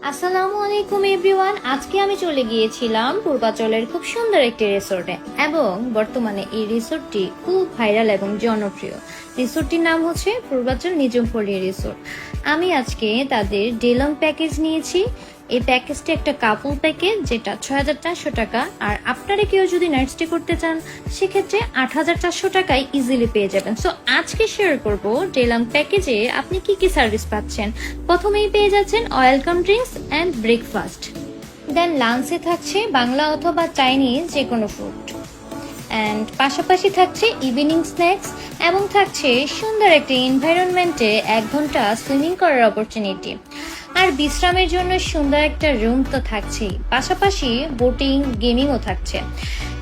আসসালামু আলাইকুম এভরিওয়ান। আজকে আমি চলে গিয়েছিলাম পূর্বাচলের খুব সুন্দর একটি রিসোর্টে এবং বর্তমানে এই রিসোর্টটি খুব ভাইরাল এবং জনপ্রিয়। রিসোর্টটির নাম হচ্ছে পূর্বাচল নিজমপল্লী রিসোর্ট। আমি আজকে তাদের ডে লং প্যাকেজ নিয়েছি। এই প্যাকেজটি একটা কাপল প্যাকেজ, যেটা ৬,৪০০ টাকা। আর আপনারা কেউ যদি নাইট স্টে করতে চান সেক্ষেত্রে ৮,৪০০ টাকায় ইজিলি পেয়ে যাবেন। সো আজকে শেয়ার করব ডে লং প্যাকেজে আপনি কি কি সার্ভিস পাচ্ছেন। প্রথমেই পেয়ে যাচ্ছেন ওয়েলকাম ড্রিঙ্কস অ্যান্ড ব্রেকফাস্ট, দেন লাঞ্চে থাকছে বাংলা অথবা চাইনিজ যে কোনো ফুড, অ্যান্ড পাশাপাশি থাকছে ইভিনিং স্ন্যাক্স এবং থাকছে সুন্দর একটি এনভায়রনমেন্টে ১ ঘন্টা সুইমিং করার অপরচুনিটি। আর বিশ্রামের জন্য সুন্দর একটা রুম তো থাকছেই, পাশাপাশি বোটিং গেমিংও থাকছে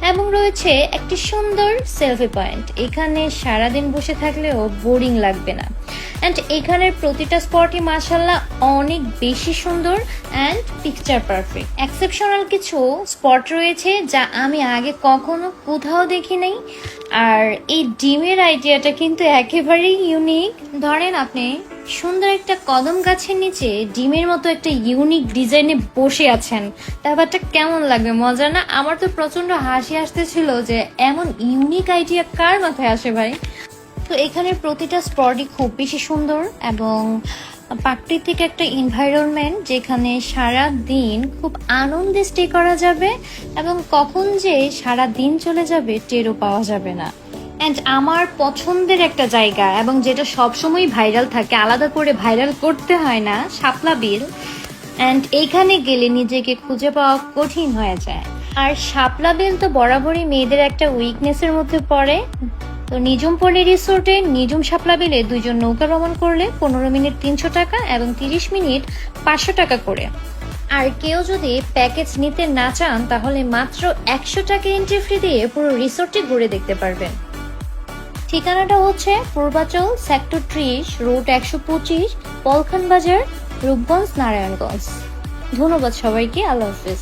এবং রয়েছে একটি সুন্দর সেলফি পয়েন্ট। এখানে সারাদিন বসে থাকলেও বোরিং লাগবে না। অ্যান্ড এখানের প্রতিটা স্পটই মাশাল্লাহ অনেক বেশি সুন্দর অ্যান্ড পিকচার পারফেক্ট। এক্সেপশনাল কিছু স্পট রয়েছে যা আমি আগে কখনো কোথাও দেখি নাই। আর এই ডিমের আইডিয়াটা কিন্তু একেবারেই ইউনিক। ধরেন আপনি সুন্দর একটা কদম গাছের নিচে ডিমের মতো একটা ইউনিক ডিজাইনে বসে আছেন, ব্যাপারটা কেমন লাগবে, মজা না? আমার তো প্রচন্ড হাসি আসতেছিল যে এমন ইউনিক আইডিয়া কার মাথায় আসে ভাই। তো এখানের প্রতিটা স্পটই খুব বেশি সুন্দর এবং প্রাকৃতিক একটা এনভায়রনমেন্ট, যেখানে সারা দিন খুব আনন্দে স্টে করা যাবে এবং কখন যে সারা দিন চলে যাবে টেরও পাওয়া যাবে না। অ্যান্ড আমার পছন্দের একটা জায়গা এবং যেটা সবসময় ভাইরাল থাকে, আলাদা করে ভাইরাল করতে হয় না, শাপলা বিল। অ্যান্ড এইখানে গেলে নিজেকে খুঁজে পাওয়া কঠিন হয়ে যায়। আর শাপলা বিল তো বরাবরই মেয়েদের একটা উইকনেসের মধ্যে পড়ে। তো নিজমপল্লী রিসোর্টে নিজম শাপলা বিলে 2 জন নৌকা ভ্রমণ করলে 15 মিনিট 300 টাকা এবং 30 মিনিট 500 টাকা করে। আর কেউ যদি প্যাকেজ নিতে না চান তাহলে মাত্র 100 টাকা এন্ট্রি ফি দিয়ে পুরো রিসোর্টটি ঘুরে দেখতে পারবেন। ঠিকানাটা হচ্ছে পূর্বাচল সেক্টর 30 রোড 125 পলখান বাজার, রূপগঞ্জ, নারায়ণগঞ্জ। ধন্যবাদ সবাইকে। আল্লাহ হাফেজ।